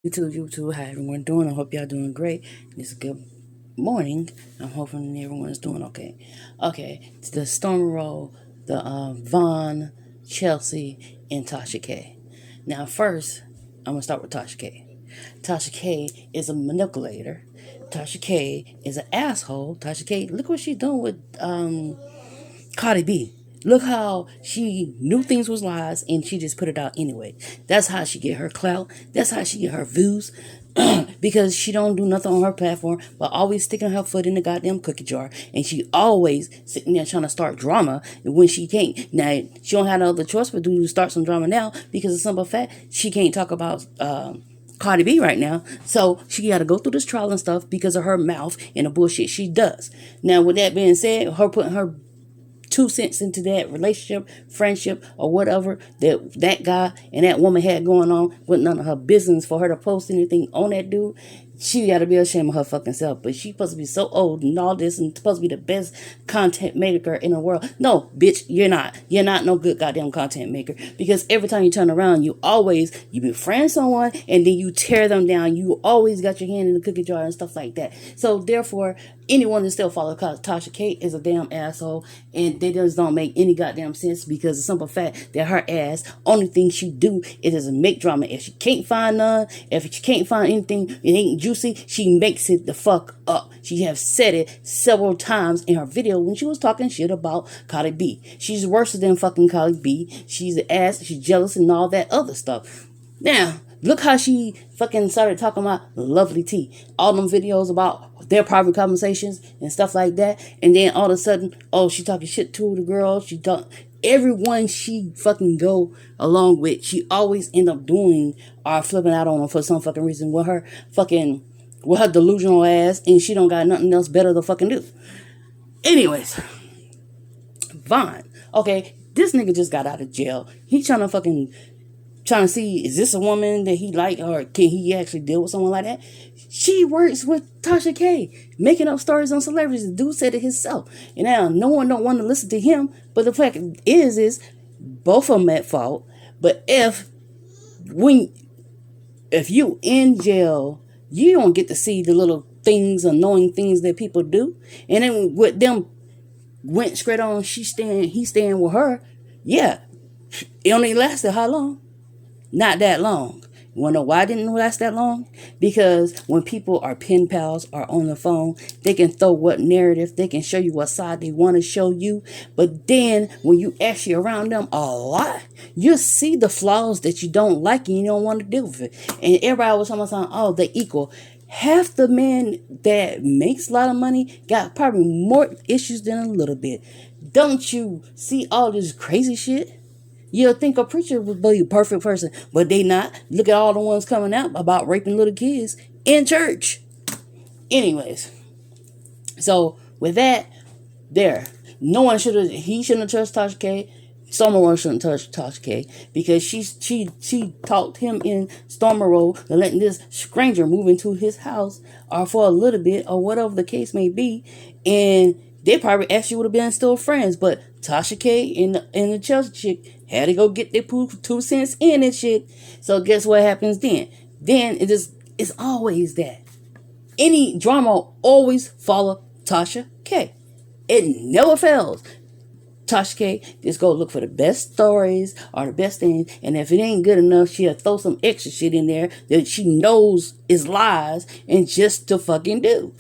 YouTube, how everyone doing? I hope y'all doing great. It's a good morning. I'm hoping everyone's doing okay. Okay, it's the Storm Roll, the Vaughn, Chelsea, and Tasha K. Now, first, I'm gonna start with Tasha K. Tasha K is a manipulator. Tasha K is an asshole. Tasha K, look what she's doing with Cardi B. Look how she knew things was lies and she just put it out anyway. That's how she get her clout. That's how she get her views. Because she don't do nothing on her platform but always sticking her foot in the goddamn cookie jar, and she always sitting there trying to start drama when she can't. Now she don't have no other choice but to start some drama now because of simple fact she can't talk about Cardi B right now. So she got to go through this trial and stuff because of her mouth and the bullshit she does. Now, with that being said, her putting her 2 cents into that relationship, friendship, or whatever that guy and that woman had going on with none of her business for her to post anything on that dude. She got to be ashamed of her fucking self. But she supposed to be so old and all this and supposed to be the best content maker in the world. No, bitch, you're not. You're not no good goddamn content maker. Because every time you turn around, you befriend someone and then you tear them down. You always got your hand in the cookie jar and stuff like that. So therefore, anyone that still follows Tasha K is a damn asshole, and they just don't make any goddamn sense because the simple fact that her ass only thing she do is make drama. If she can't find none, if she can't find anything, it ain't juicy, she makes it the fuck up. She have said it several times in her video when she was talking shit about Cardi B. She's worse than fucking Cardi B. She's an ass, she's jealous and all that other stuff. Now, look how she fucking started talking about Lovely T. All them videos about their private conversations and stuff like that. And then all of a sudden, oh, she talking shit to the girl. Everyone she fucking go along with, she always end up doing or flipping out on her for some fucking reason with her delusional ass, and she don't got nothing else better to fucking do. Anyways, Vaughn. Okay, this nigga just got out of jail. He trying to see, is this a woman that he like, or can he actually deal with someone like that? She works with Tasha K, making up stories on celebrities. The dude said it himself. And now no one don't want to listen to him. But the fact is both of them at fault. But if you in jail, you don't get to see the little things, annoying things that people do. And then with them went straight on, he staying with her. Yeah, it only lasted how long? Not that long. You want to know why it didn't last that long? Because when people are pen pals or on the phone, they can throw what narrative, they can show you what side they want to show you. But then when you actually around them a lot, you see the flaws that you don't like and you don't want to deal with it. And everybody was talking about, oh, they equal. Half the men that makes a lot of money got probably more issues than a little bit. Don't you see all this crazy shit? You'll think a preacher would be a perfect person, but they not. Look at all the ones coming out about raping little kids in church. Anyways, so with that, he shouldn't have touched Tasha K. Stormer shouldn't touch Tasha K because she talked him in Stormer Road to letting this stranger move into his house or for a little bit or whatever the case may be, and they probably actually would have been still friends, but Tasha K and the Chelsea chick had to go get their 2 cents in and shit. So guess what happens then? Then it's always that. Any drama always follow Tasha K. It never fails. Tasha K just go look for the best stories or the best things, and if it ain't good enough, she'll throw some extra shit in there that she knows is lies and just to fucking do.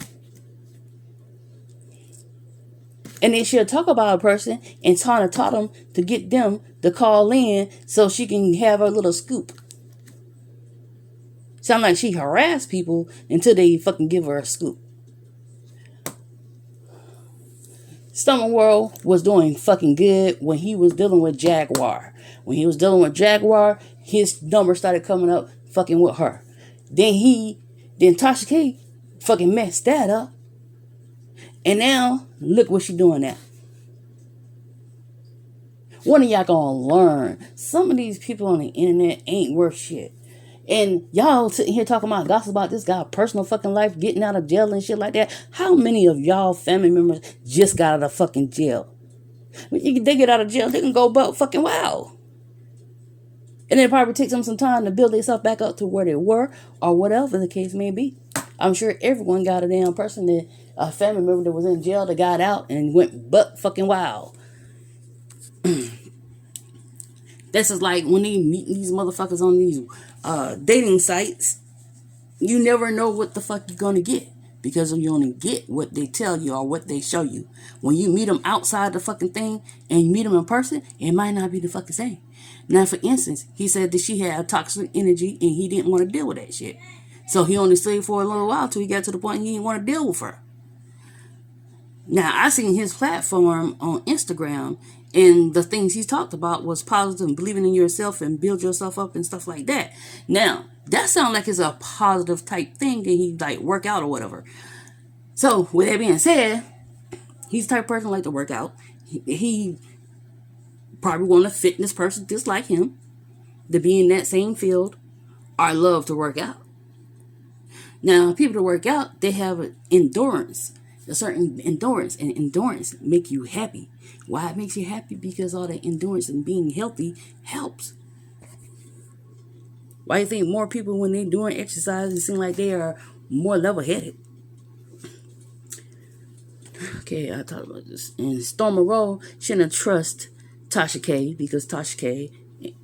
And then she'll talk about a person and trying to taught them to get them to call in so she can have her little scoop. Sound like she harassed people until they fucking give her a scoop. Stomach World was doing fucking good when he was dealing with Jaguar. When he was dealing with Jaguar, his number started coming up fucking with her. Then Tasha K fucking messed that up. And now, look what she doing now. When are y'all gonna learn? Some of these people on the internet ain't worth shit. And y'all sitting here talking about gossip about this guy's personal fucking life, getting out of jail and shit like that. How many of y'all family members just got out of fucking jail? When they get out of jail, they can go buck fucking wild. And it probably takes them some time to build themselves back up to where they were, or whatever the case may be. I'm sure everyone got a damn person that a family member that was in jail that got out and went buck fucking wild. This is like when they meet these motherfuckers on these dating sites. You never know what the fuck you're gonna get, because you only get what they tell you or what they show you. When you meet them outside the fucking thing and you meet them in person, it might not be the fucking same. Now, for instance, he said that she had toxic energy and he didn't want to deal with that shit. So he only stayed for a little while till he got to the point he didn't want to deal with her. Now, I seen his platform on Instagram, and the things he talked about was positive and believing in yourself and build yourself up and stuff like that. Now, that sounds like it's a positive type thing that he like work out or whatever. So, with that being said, he's the type of person like to work out. He probably want a fitness person just like him to be in that same field or love to work out. Now, people that work out, they have an endurance. A certain endurance, and endurance make you happy. Why it makes you happy? Because all the endurance and being healthy helps. Why do you think more people, when they're doing exercise, it seem like they are more level-headed? Okay, I talked about this. And Storm Monroe shouldn't trust Tasha K, because Tasha K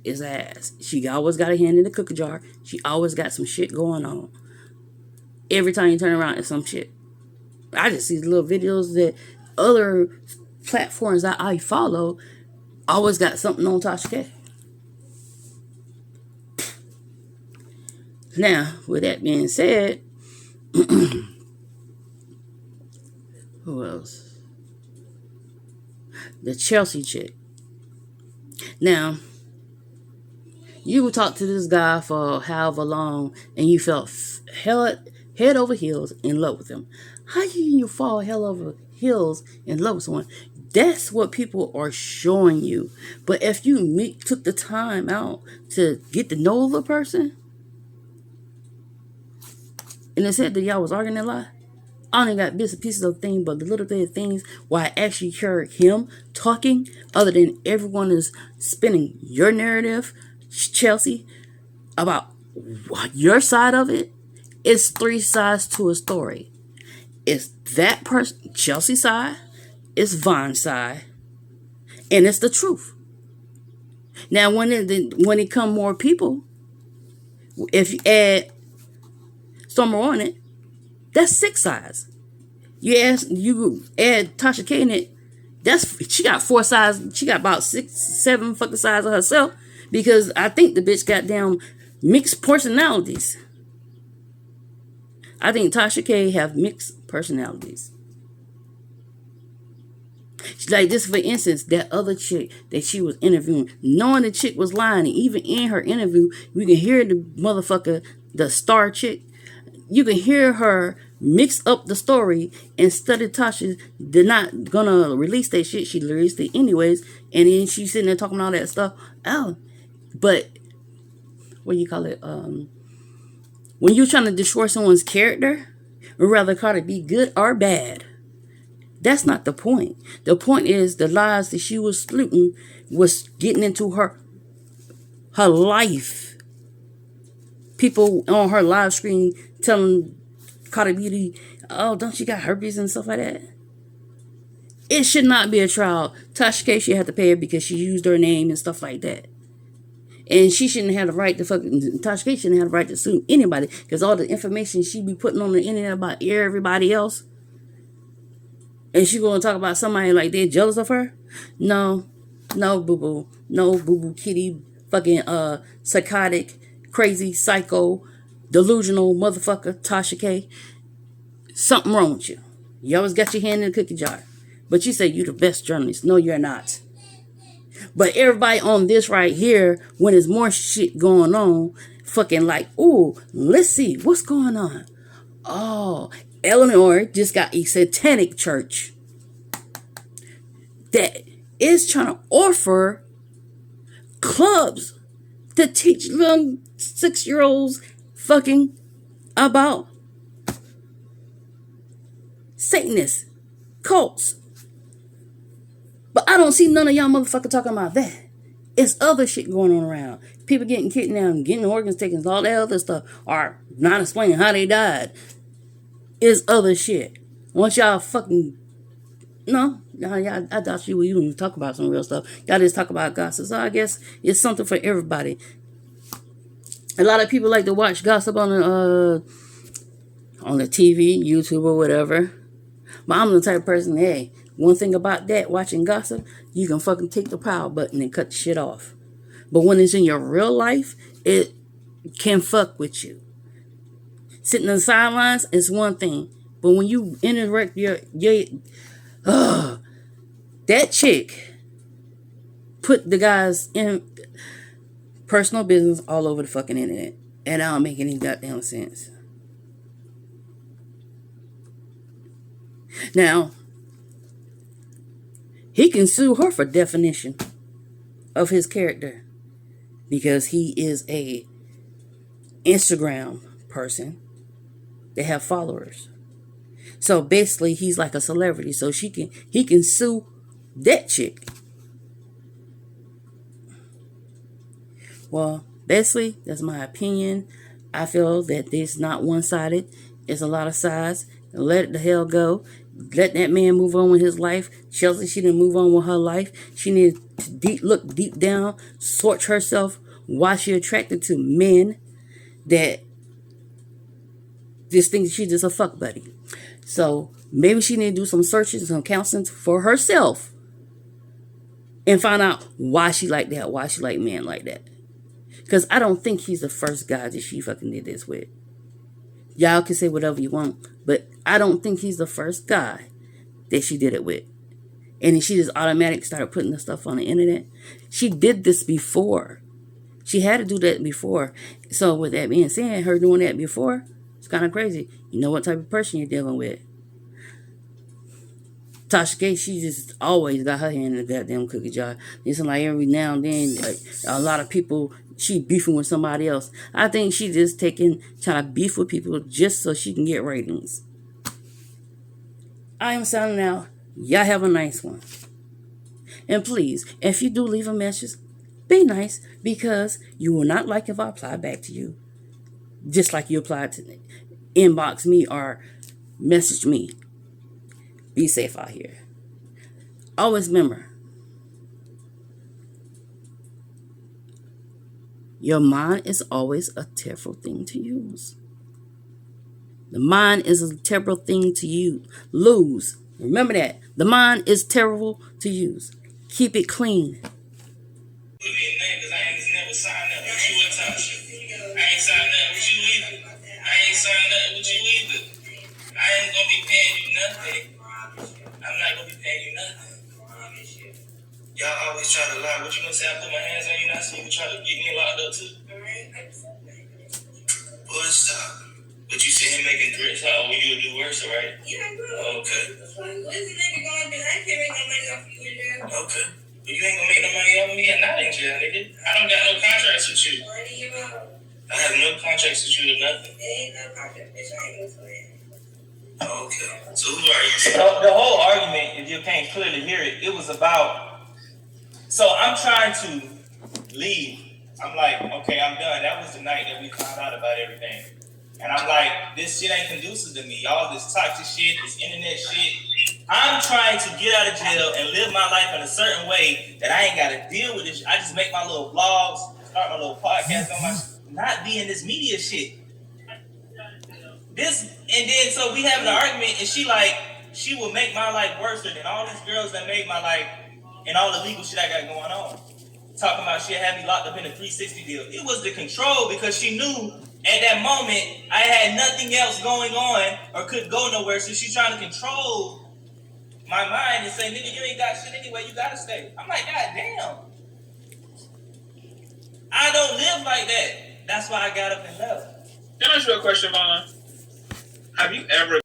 is ass. She always got a hand in the cookie jar. She always got some shit going on. Every time you turn around, it's some shit. I just see little videos that other platforms that I follow always got something on Tasha K. Now, with that being said, who else? The Chelsea chick. Now, you would talk to this guy for however long and you felt head over heels in love with him. How can you fall head over heels in love with someone? That's what people are showing you. But if you took the time out to get to know the person, and it said that y'all was arguing a lot, I only got bits and pieces of things, but the little bit of things where I actually heard him talking, other than everyone is spinning your narrative, Chelsea, about your side of it. It's three sides to a story. It's that person, Chelsea's side, it's Von's side, and it's the truth. Now, when it come more people, if you add Stormer on it, that's 6 sides. You add Tasha K in it, she got 4 sides. She got about 6, 7 fucking sides of herself, because I think the bitch got down mixed personalities. I think Tasha K have mixed personalities. Like this, for instance, that other chick that she was interviewing, knowing the chick was lying, and even in her interview, you can hear the motherfucker, the star chick, you can hear her mix up the story. Instead of Tasha did not gonna release that shit, she released it anyways, and then she's sitting there talking all that stuff. Oh, but what do you call it? When you're trying to destroy someone's character, or rather call it be good or bad, that's not the point. The point is the lies that she was fluting was getting into her life. People on her live screen telling Cardi Beauty, oh, don't you got herpes and stuff like that? It should not be a trial. Tasha K should have to pay her because she used her name and stuff like that. And she shouldn't have the right to Tasha K shouldn't have the right to sue anybody, because all the information she be putting on the internet about everybody else, and she gonna talk about somebody like they're jealous of her? No, boo-boo. No, boo-boo kitty, fucking psychotic, crazy, psycho, delusional motherfucker, Tasha K. Something wrong with you. You always got your hand in the cookie jar. But you say you the best journalist. No, you're not. But everybody on this right here, when there's more shit going on, fucking like, ooh, let's see, what's going on? Oh, Eleanor just got a satanic church that is trying to offer clubs to teach little 6-year-olds fucking about Satanists, cults. But I don't see none of y'all motherfuckers talking about that. It's other shit going on around. People getting kidnapped, getting organs taken, all that other stuff, or not explaining how they died. It's other shit. Once y'all fucking no, I thought you would even talk about some real stuff. Y'all just talk about gossip. So I guess it's something for everybody. A lot of people like to watch gossip on the TV, YouTube, or whatever. But I'm the type of person, hey, one thing about that, watching gossip, you can fucking take the power button and cut the shit off. But when it's in your real life, it can fuck with you. Sitting on the sidelines is one thing. But when you interact that chick put the guys in personal business all over the fucking internet. And I don't make any goddamn sense. Now, he can sue her for definition of his character because he is a Instagram person that have followers. So basically, he's like a celebrity. So he can sue that chick. Well, basically, that's my opinion. I feel that it's not one-sided. It's a lot of sides. Let it the hell go. Let that man move on with his life. Chelsea, she didn't move on with her life. She needed to look deep down, search herself, why she attracted to men that just think she's just a fuck buddy. So maybe she need to do some searches, some counseling for herself and find out why she like that, why she like men like that. Because I don't think he's the first guy that she fucking did this with. Y'all can say whatever you want, but I don't think he's the first guy that she did it with. And she just automatically started putting the stuff on the internet. She did this before. She had to do that before. So with that being said, her doing that before, it's kind of crazy. You know what type of person you're dealing with. Tasha K, she just always got her hand in the goddamn cookie jar. It's like every now and then, a lot of people, she beefing with somebody else. I think she just trying to beef with people just so she can get ratings. I am signing out. Y'all have a nice one. And please, if you do leave a message, be nice, because you will not like if I apply back to you. Just like you applied to inbox me or message me. Be safe out here. Always remember, your mind is always a terrible thing to use. The mind is a terrible thing to lose. Remember that. The mind is terrible to use. Keep it clean. I ain't never signed up with you or Tasha. I ain't signed up with you either. I ain't signed up with you either. I ain't gonna be paying you nothing. I'm not gonna be paying you nothing. Y'all always try to lie. What you gonna say? I put my hands on you now so you can try to get me locked up too? Boy, stop. But you see him making threats. How will you do worse, right? Yeah, bro. Okay. What's the nigga gonna do? I can't make no money off you in jail. Okay. But you ain't gonna make no money off me and not in jail, nigga. I don't got no contracts with you. I have no contracts with you or nothing. There ain't no contract, bitch. I ain't gonna play. Okay. So who are you? The whole argument, if you can't clearly hear it, it was about. So I'm trying to leave. I'm like, okay, I'm done. That was the night that we found out about everything. And I'm like, this shit ain't conducive to me. All this toxic shit, this internet shit. I'm trying to get out of jail and live my life in a certain way that I ain't got to deal with this. I just make my little vlogs, start my little podcast on not be in this media shit. And then so we having an argument, and she will make my life worse than all these girls that made my life and all the legal shit I got going on. Talking about she'll have me locked up in a 360 deal. It was the control, because she knew at that moment I had nothing else going on or couldn't go nowhere. So she's trying to control my mind and say, nigga, you ain't got shit anyway, you gotta stay. I'm like, God damn. I don't live like that. That's why I got up and left. Can I ask you a question, Vaughn? Have you ever